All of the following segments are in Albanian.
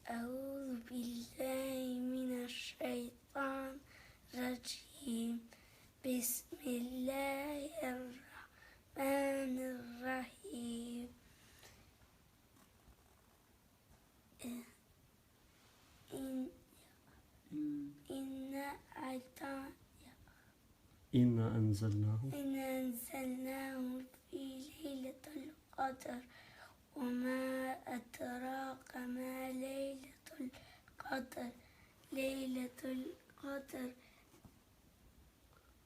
أعوذ بالله من الشيطان الرجيم بسم الله الرحمن الرحيم إنا أنزلناه في ليلة القدر وما أدراك ما ليلة القدر ليلة القدر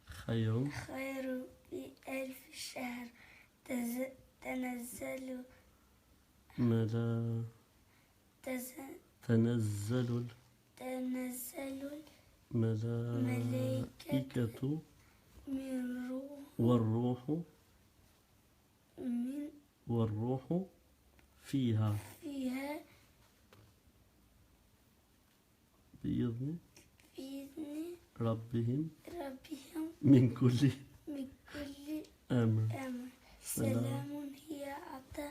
خير بألف شهر تنزل الملائكة والروح فيها بإذن ربهم من كل أمر سلام هي حتى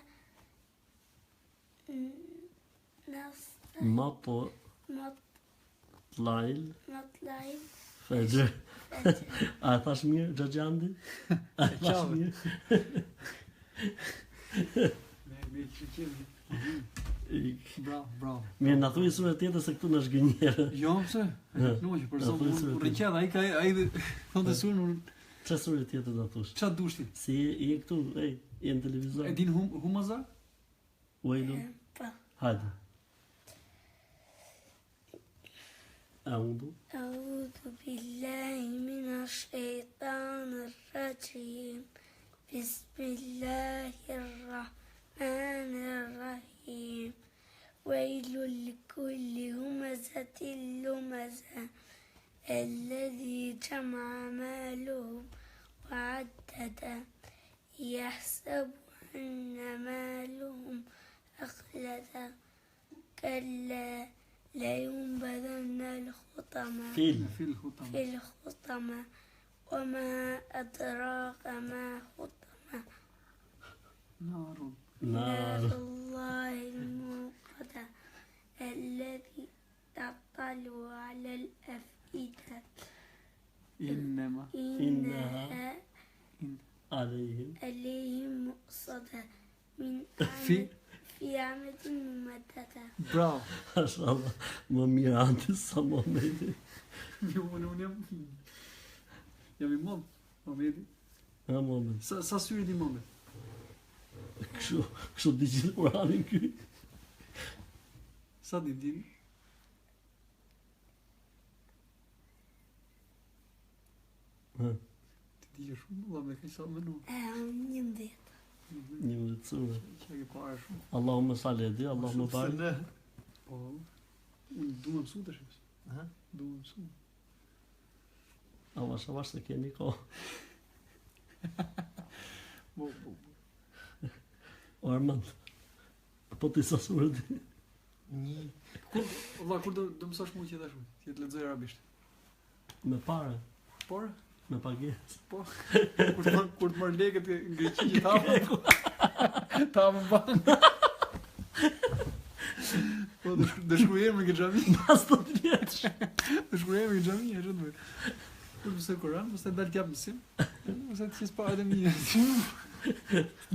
مطلع الفجر. A thash mirë Xhaxhandi? A thash mirë? Bravo. Mirë, na thuaj sura tjetër se këtu na zgënjera. Jo, pse? Nuk, për zonë rriqet, ai thonë surën. Çfarë sure tjetër do thosh? Çfarë dush ti? Si je këtu, je në televizor. E din Humaza? Uajlu. Hajde. أعوذ بالله من الشيطان الرجيم بسم الله الرحمن الرحيم ويل لكل همزة لمزة الذي جمع ماله وعدده يحسب أن ماله أخلده كلا لينبذن الحطمة في الحطمة وما أدراك ما حطمة نار الله الموقدة الذي تطلع على الأفئدة إنها عليهم مؤصدة من في عمد ممددة. Bravo. Mashallah, më mirë antes sa Muhamedi. Unë jam i mod, Muhamedi. Muhamedi. Sa syri di Muhamedi? Kështu digjit Kur'anin ky. Sa di? Ti di shumë, valla me kaq sa më nuk. 11. Një mëtë sura. Që ke parë shumë. Allahumma salli alaihi, Allahumma barik. Po. Unë duam mësu tash. Duam mësu. Avash se keni kohë. Po. Armand. Po ti sa sura ti? Kur do mësosh mua që tash? Ti të lexoj arabisht. Me parë. Por? Me pagesë. Po. Kur të marr lekët në Greqi që ta më ban. Po do shkruajmë në xhami. Pas të vjeç. Do shkruajmë në xhami, është më. Kur mësoj Kur'an, mos e dal t'jap mësim. Mos e të pa edhe mirë.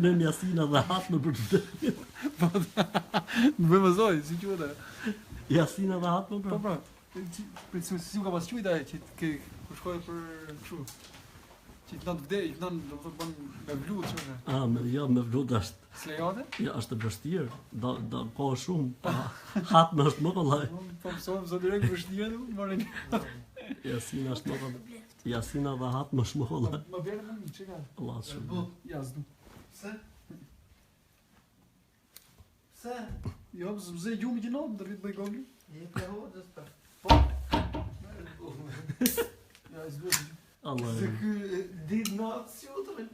Me Jasina dhe hatme për të dëmit. Po. Më bëjmë zoj, si quhet ajo? Jasina dhe hatme për. Po. Për si u ka pas quajtur ajo që kur shkoj për kështu. Që të ndonë vdej, do të bën me vlut çfarë? Me vlut është. Slejate? Ja, është e vështirë. Do kohë shumë. Hatme është më kollaj. Po mësojmë zot direkt vështirë, morën. Jasina është më kollaj. Jasina dhe hatme është më kollaj. Më vjen më mirë, çka? Allah shumë. Ja, s'du. Se? Jo, zë gjumi që natë, dërrit bëj gogli. Je për hodës për. Po? Ja, s'du. Allah. Se kë ditë natë si utërën.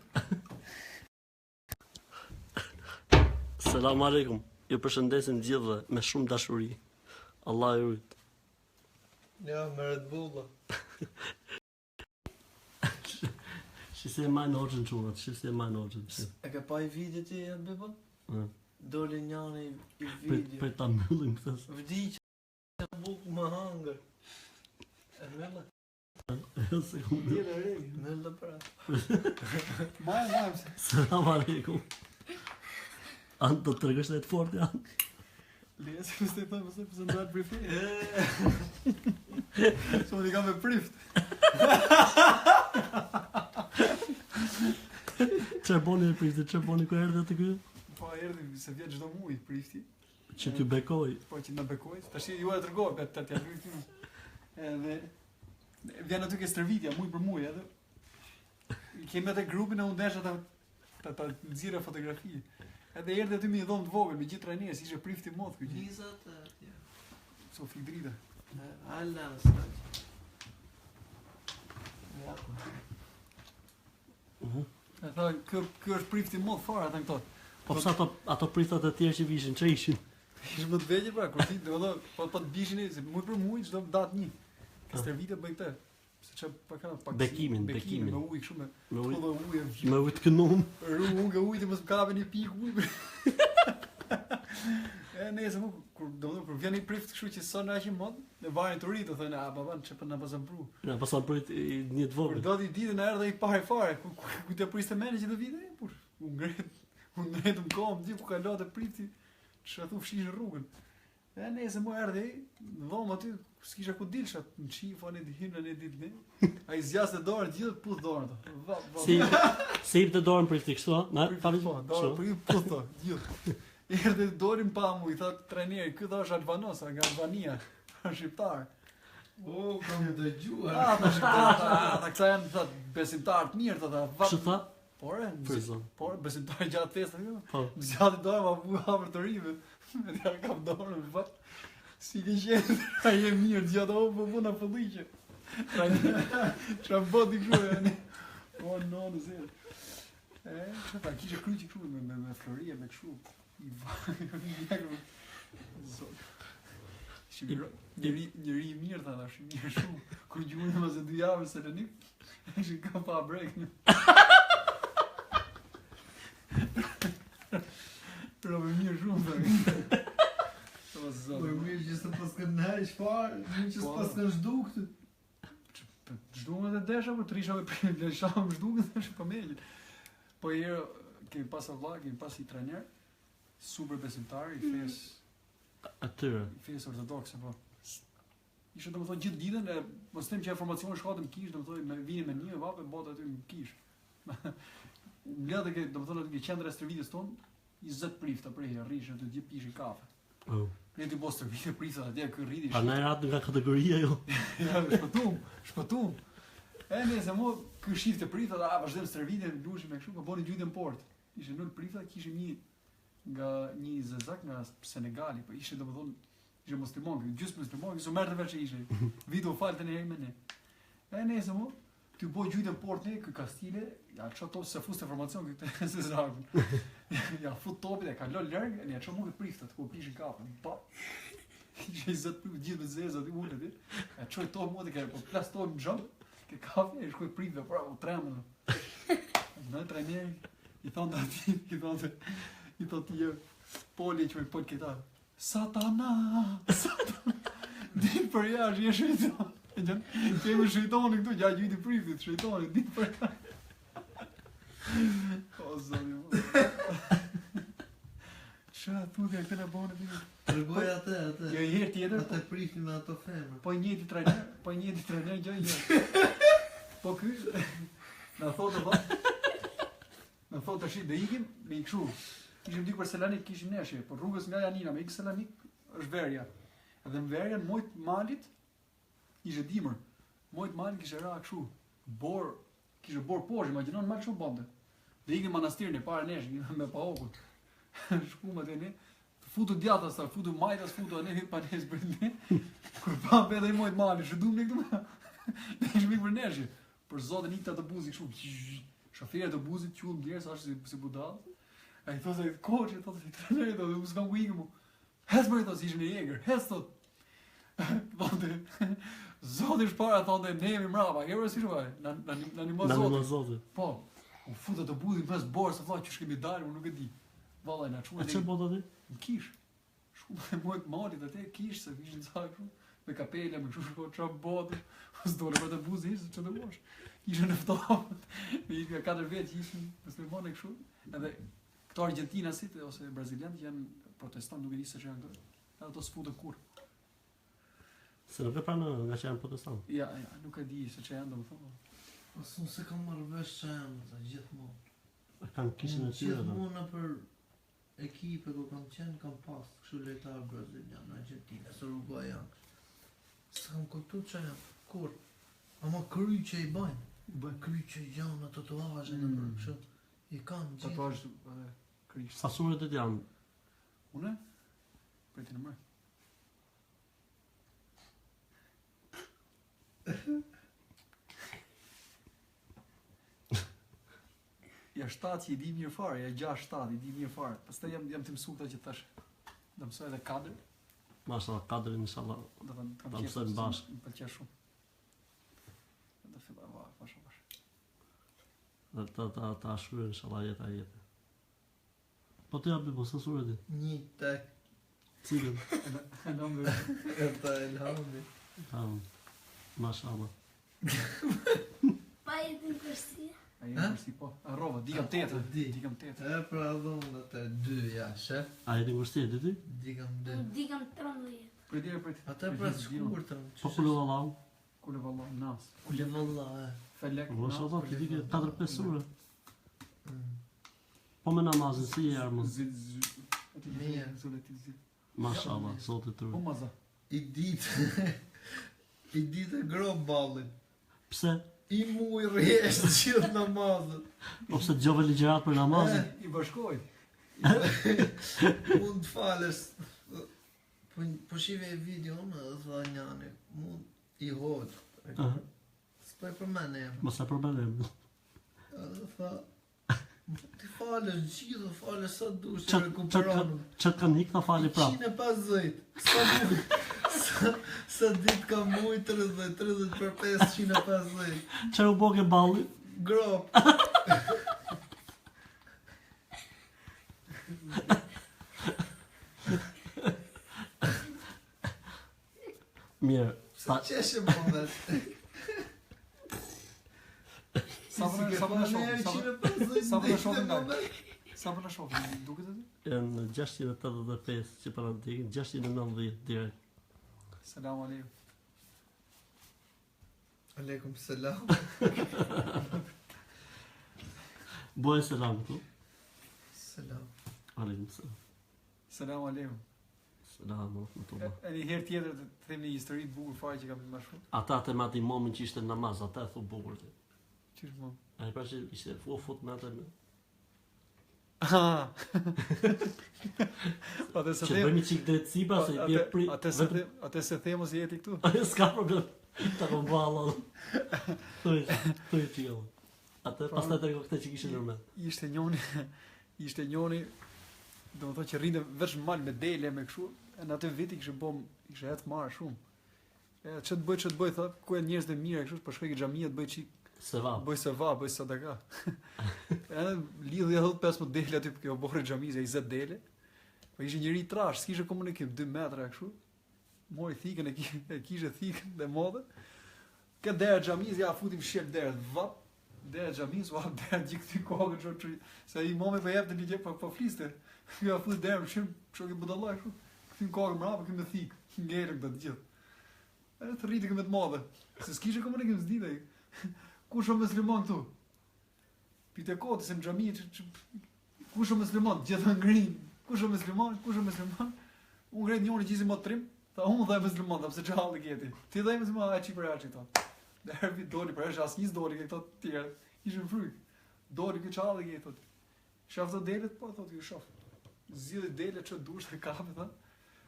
Selam aleikum. Ju përshëndesim gjithëve me shumë dashuri. Allah ju rrit. Ja, me Red Bulla. She said mine origin churrat. She said mine origin. E ka pa I video ti e bëbën? Doli njani i Për video. ta mbyllim këtë. Vdiq që buk më hangër. E mëllë? Sekundë. Djela regi. Mëllë pra. Majë. Selam aleikum. Anë të tregësh të fort janë. Lesë, pëse të thëmë, pëse ndojnë briefing. So një kam me prift. Çfarë boni e prifti, çfarë boni ku erdhe të ky? Po erdhi se vjet çdo muaj prifti. Që t'ju bekoj. Po që na bekoj. Tash ju e tregoj për të t'ia lyj këtu. Edhe vjen aty ke stërvitja muaj për muaj edhe. Kemi atë grupin e undesh ata ta nxirë fotografi. Edhe erdhi aty me një dhomë të vogël me gjithë trajnerë, ishte prifti mod ky. Vizat e tja. Sofi drita. Alla në staj. Ja, E tha, kjo është prifti mod fare ata këto. Po pse ato priftat e tjerë që vishin, ç'e ishin? Ishte më të vegjël pra, kur ti domethënë po të bishin se muaj për muaj çdo datë një. Ka stërvite bëj këtë. Se çfarë pa kanë pak Bekimin. me ujë kështu me Me ujë, pullë ujë. me ujë të kënum. Unë nga ujë të mos më kape një pikë ujë. E nëse më kur vjen një prift kështu që son aq i mod, në varin të ri të thënë, a baban çfarë na pasën pru. Na pason prit një të Kur vogël. do ti ditën erdhe i parë fare, ku të priste mendje që do vite, por unë ngretëm kohë, di ku kalon të priti, çfarë thu fshish rrugën. E nëse më erdhi, në dhomë aty, s'kisha ku dilsha, në qifon e himnë në ditë ne. Ai zjaste dorën gjithë puth dorën ato. Si i të dorën prifti kështu, ha? Na Po, dorën për ju puth gjithë. Erdhi dorin pa mu, i thot trajneri, ky thash Albanosa nga Albania, shqiptar. o, kam dëgjuar. Ata shqiptar, ata këta janë thot besimtar të mirë ata. Kështu tha? Por, por besimtar gjatë festës, jo. Po. Zgjati dorën ma vu hapër të rive. Me t'ja kam dorën, vat. Si ke qenë, ai e mirë, gjatë po vuna fëlliqe. Çfarë bëti kështu janë? O no, në zero. Çfarë kishe kryqi kështu me florie me kështu. I vajë. Zot. Njëri i mirë tha tash, mirë shumë. Kur gjuhën mas e 2 javë se tani, ishin ka pa brek. Robë mirë shumë tha. O zot. Po mirë që s'të paskën nëjsh farë, mirë që s'paskën zhduktë. Zhdukën dhe desha, për trisha me lësham zhdukën dhe shë pëmejgjit. Po i herë, kemi pas avla, kemi pas i trajner, super besimtar, i fes Atyre. ortodokse, po. Ishte do më thonë gjithë ditën, e mos them që informacione shkatëm kish, do më thonë me vini me një vape, bota aty në kish. Mbledhe ke, do më thonë aty ke qendra e stërvitjes tonë, 20 prifta për herë, rrishë aty gjithë pishin kafe. Oh. Ne ti bos stërvitje prifta atje, ky rriti. Pa na rat nga kategoria jo. Ja, shpëtum. E nëse mo ky shifte prifta, a vazhdojmë stërvitjen, lushim me kështu, po boni gjytën port. Ishte nul prifta, kishim një zezak nga Senegali, po ishte domethënë ishte musliman, gjysmë musliman, që merrte veç ishte. Video falten e herë me ne. E nëse mo ti bëj gjytën port ne ky Kastile, ja ço top se fuste informacion këtë se zrakun. Ja fut topin e kalon larg, ne ço mua priftat ku pishin kafën. Po. Ishte 20 priftë gjithë me zezë aty ulet aty. Ja çoj top mua të po plas top në xham. Ke kafe e shkoj priftë, pra u tremën. Në trajner i thonë aty, i thotë jo, poli që me pol këta. Satana! Din për jashtë, je shëjton. Kemi shëjtoni këtu, gja gjyti priftit, shëjtoni, din për jashtë. O, zoni, Qa, tu dhe këtë në bonë të Tërgoj atë. Jo, i herë tjetër. Atë prifni me ato femër. Po njëti trajner, gjë një. Po ky, na thotë tash do ikim me i kështu. Ishim diku për Selanik, kishim neshje, por rrugës nga Janina me ik Selanik është verja. Edhe në verjen mojt malit ishte dimër. Mojt malit kishte ra kështu. Kishte bor poshtë, imagjinon mal shumë bonte. Dhe ikim manastirin e parë nesh me paokut. Shkuam atë ne. Futu djathas, futu majtas, futu ne hip panes për ne. Kur pa edhe mojt malit, shëdum ne këtu. Ne ishim për neshje. Për zotin ikta të buzi kështu. Shoferët të buzit qullë djerë, sa është si budal. A i thotë, koqë, i trajneri, thotë, më s'kam ku ikë mu. Hes për i thotë, si ishë në jeger, hes thotë. Thotë, zotë i shpara, thotë, ne jemi mrapa, herë si shpare, në një më zotë. Zotë. Po, u futa të buzit, mes borë, se thotë, që shkemi dalë, unë nuk e di. Valla na çuan. A çfarë bota ti? Në kish. Shku me mojt malit atë kish se kishin ca kështu. Me kapele, me kështu shko çfarë botë. S'dole për të buzë ishte çfarë do bosh. Ishin në ftohtë. Me ikë 4 vjet ishin muslimanë kështu. Edhe këto argjentinasit ose brazilianë që janë protestant nuk e di se çfarë janë këto. Ato s'futën kur. Se nuk e pranë nga që janë protestant. Ja, nuk e di se çfarë janë domethënë. Asun se kam marrë vesh që janë të gjithmonë. Kanë kishën e tyre. Gjithmonë për ekipe ku kam qenë, kam pas kështu lojtar brazilian, Argentina, Uruguay janë. S'kam kuptu që janë, kur? Ama kry që i bajnë, kry që i janë, tatuazhe në për kështu, i kanë gjithë. Tatuazh edhe krish. Sa suret e janë? Une? Për të në mërë. Ja 7 i di mirë fare, ja 6-7 i di mirë fare. Pastaj jam të mësu këta që tash. Do mësoj edhe 4. Mashallah, 4 inshallah. Do të Ta mësojmë bashkë. Më pëlqen shumë. Do filloj bash. Dhe ta shkruaj inshallah jeta. Po të japi, po sa suret ti? Një tek, Cilën? E nëmë e ta elhamdi. Mashallah. Pa i din kërsia. A jemi përsi po. A rova, dikam 8. Di. Dikam 8. E pra dhonë të 2 jashe, A jeni vështirë ti ti? dikam Unë 2. dikam 13. Për dire për Ata pra shkurtën, Po kullu Allahu. Kule valla, nas. Kule valla e. Felek, Mashallah, ti di 4-5 sure. Mm. Po me namazin si e armën. Mirë. Mashallah, zotë të Po rrë. maza. I ditë e grob ballin. Pse? I mu i rjesht gjithë namazët. Po pse dëgjove ligjërat për namazin? I bashkoj. Mund të falësh. Po shive e videon, tha njani, mund i hodë. Aha. S'poj për mene jam. Mos e problem. Tha, ti falësh gjithë, falësh sa dush që rekuperonëm. Çet kanë hik ta fali prap. 150. Sa ditë ka muj 30 për 5, 150. Çfarë u boke balli? Grop. Mirë. Sa qeshe më Sa po na shohim. Sa po na shohim, duket aty? Janë 685 që para ndjekin, 690 direkt. Selam aleikum. Aleikum selam. Boje selam këtu. Selam. Aleikum selam. Selam aleikum. Selam rahmetullah. E një herë tjetër të them një histori të bukur fare që kam më shumë. Ata te mati momin që ishte namaz, ata e thu bukur ti. Çish më? Ai pra që ishte fut me atë. Atë se Që bëjmë çik drejtësi pas se bie pri. Atë se themos jeti këtu. S'ka problem. Ta kom valla. Thuaj ti. Atë pastaj tregon këtë që kishte nërmend. Ishte njoni, do të thotë që rrinte veç mal me dele me kështu, në atë vit i kishte hetë marrë shumë. E ç't bëj thot, ku janë njerëz të mirë kështu, po shkoj ke xhamia të bëj çik Sevap. bëj sevap, bëj sadaka. Edhe lidhja thot 15 dele aty kjo borë xhamizë 20 dele. Po ishte njëri i trash, s'kishte komunikim 2 metra kështu. Mori thikën e kishte thikën dhe modhe. Ka dera xhamizë ja futim shel derë, vap. Dera xhamizë, vap dera gjithë kokën çu. Se ai momë po jep të ligje po fliste. Ja fut derë shim çu që budallaj kështu. Kthin kokën mbrapa këmbë thik. Ngjerë këtë gjithë. Edhe të rritë këmbë të madhe. Se s'kishte komunikim s'ditej. Kush o musliman këtu? Pite kotë, se në xhami, kush o musliman? Gjithë ngrin. Kush o musliman? Unë ngret njëri gjisi më trim, tha unë dhe musliman, tha pse çhalli keti. Ti dhe musliman, ai çi për aç këto. Dhe herë doli për as asnjë doli këto të tjerë. Ishin fryk. Doli ky çhalli keti thotë. Shaf të delet, po thotë ju shof. Zgjidhi dele çë dush të kapi tha.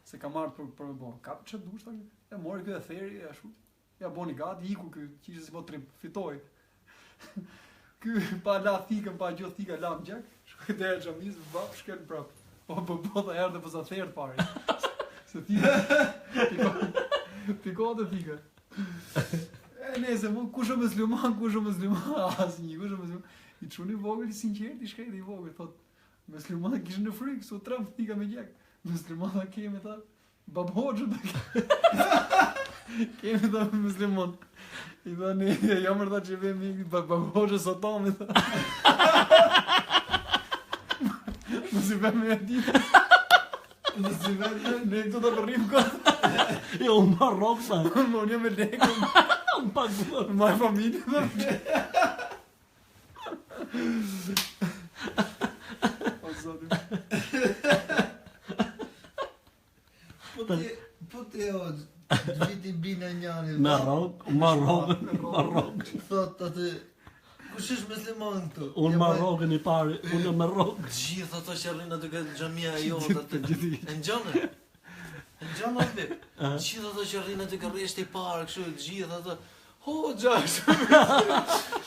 Se ka marrë për bo. Kap çë dush tani. E mori ky e theri ashtu. Ja boni gati, iku ky, qishte si po trim, fitoi. Ky pa la thikën, pa gjë thika la gjak. Shkoi deri xhamis, vap shkel prap. Po tha erdhe po sa thert pari. Se thika. Piko të thika. E nëse mu kush o musliman, asnjë, kush o musliman. I çuni vogël i sinqert, i shkret i vogël, thot Muslimanët kishin në frikë, su trëmë thika me gjek. Muslimanët kemi tha, Bab Hoxhën kemi tha musliman. I tha ne jam rëta që vemi Bab Hoxhën sotami tha. Mos i vemi e ditë. Mos i vemi, ne këtu të përrim këtë. Jo, unë marrë rogë sa. Unë jam me lekë. Unë paguar. Ma e familje dhe. O zotim. Po ti o, viti bina njani. Me rogë, marrë rogë. Thot atë, kush është musliman këtu? Unë marrë rogën I pari, unë me rogë. Gjithë ato që rrinë aty këtë xhamia e jote atë. E ngjonë. E ngjonë atë. Gjithë ato që rrinë aty kërreshti I parë, kështu gjithë ato. Hoxha.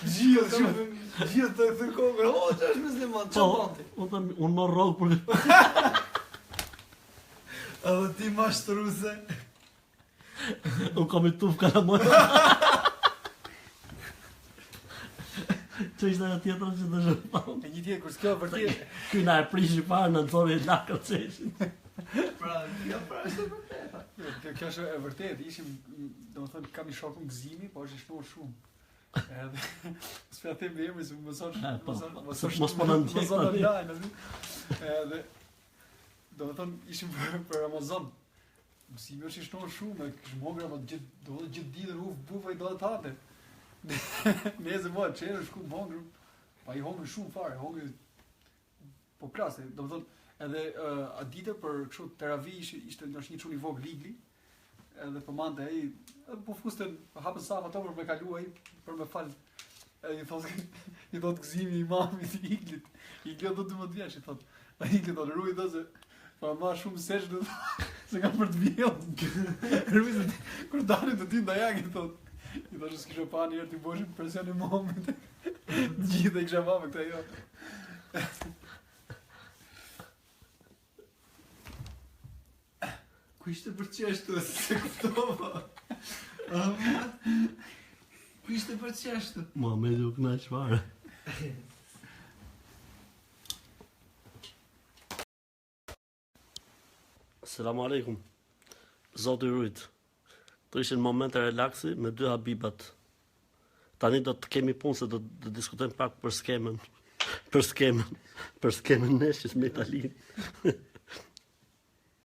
Gjithë të kokën. Hoxha është musliman, çfarë? Unë marrë rogë për... Edhe ti mashtruse. Unë kam I tufë kalamojë. Që ishte e tjetër që të shërpau. E një tjetër, kur s'kjo vërtet. Ky na e prishi parë në nëzori e lakër qeshin. Pra, është e vërteta. Kjo është e vërtet, ishim, do më thënë, kam I shokun gëzimi, po është I shnuar shumë. Edhe, s'pja them me emri, se më Mos po në ndjek tani. Edhe, do më thënë, ishim për Ramazan. Mësimi është I shnuar shumë, e kishë mongë Ramazan, do më gjithë ditën bufa I do të hate. Neze më qenë shku hongër, pa I hongër shumë fare, hongër po krase, do më thonë, edhe a dite për kështu teravi ishte nështë një çun I vogël ligli, edhe përmante ai, po fusten, hapën safa ato për me kalu ai, për me fal. Edhe I thot gëzimi imamit I iglit. Igli do 12 vjeç, I thot. Ai igli do ruaj do se pa ma shumë sesh do se kam për të vjell. Ruaj kur dalin të ty ndajak I thot. I thashë s'kisha pa njerë t'i bëshim presion I momit. Gjithë I kisha pa me këta jo. Ku ishte për qeshtu, se kuptova. Ku ishte për qeshtu? Muhamedi u knaq fare. Selamu alaikum. Zoti rujt. Të ishin momente relaksi me dy habibat. Tani do të kemi punë se do të diskutojmë pak për skemën. Për skemën neshjes me Italinë.